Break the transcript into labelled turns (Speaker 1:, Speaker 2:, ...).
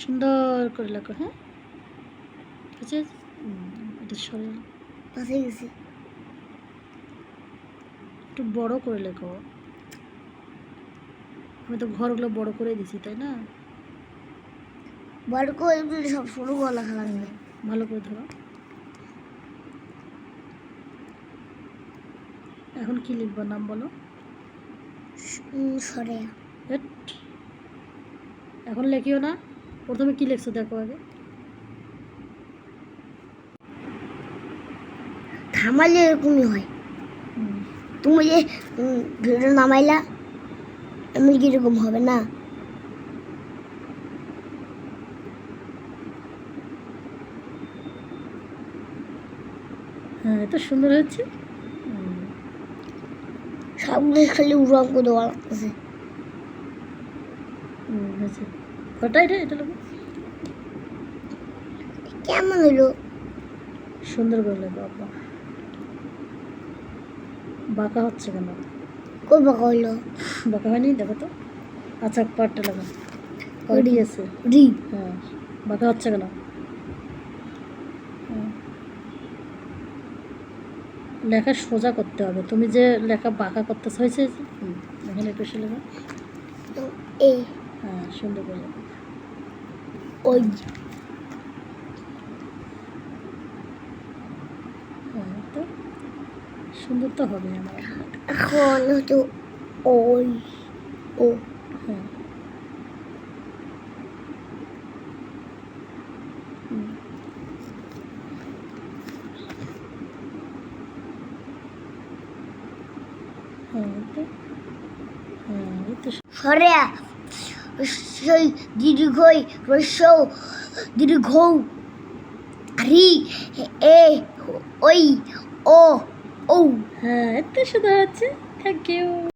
Speaker 1: সুন্দর করে লেখো। হ্যাঁ, ঠিক আছে। এটা সরে
Speaker 2: পাশে গেছি।
Speaker 1: একটু বড় করে লেখো। আমি তো ঘরগুলো বড় করে দিছি, তাই না?
Speaker 2: বড় করে দিলে সব সরু গলা লাগবে।
Speaker 1: ভালো করে ধরো। এখন কি লিখবো, নাম বলো।
Speaker 2: সরেয়া।
Speaker 1: হেট। এখন লেখিও না, প্রথমে কি লিখছো দেখো আগে।
Speaker 2: থামালে এরকমই হয়। তুমি যে ভিডিও নামাইলা আমি কিরকম হবে না?
Speaker 1: হ্যাঁ, এত সুন্দর হয়েছে।
Speaker 2: সবগুলো খালি উড়াম করে দেওয়া লাগতেছে।
Speaker 1: হয়েছে। ওটা এটা লেখো।
Speaker 2: কেমন হলো?
Speaker 1: সুন্দর করে লেখো। আব্বা বাঁকা হচ্ছে কেন?
Speaker 2: কই বাঁকা হইলো?
Speaker 1: বাঁকা হয়নি, দেখো তো। আচ্ছা, পাটটা লেখো।
Speaker 2: রি
Speaker 1: আছে।
Speaker 2: রি
Speaker 1: হ্যাঁ, বাঁকা হচ্ছে কেন? লেখা সোজা করতে হবে, তুমি যে লেখা বাঁকা করতে হয়েছে। এখানে একটু সে লেখা।
Speaker 2: এ
Speaker 1: হ্যাঁ, সুন্দর করে লেখো।
Speaker 2: ওই
Speaker 1: হ্যাঁ, তো সুন্দর তো হবে আমার।
Speaker 2: এখন হয়তো ওই ও
Speaker 1: হ্যাঁ।
Speaker 2: সরেয়া সেই দীর্ঘই রস্য দীর্ঘ রি এ ওই ও ও
Speaker 1: হ্যাঁ, এত সুন্দর হচ্ছে। Thank you.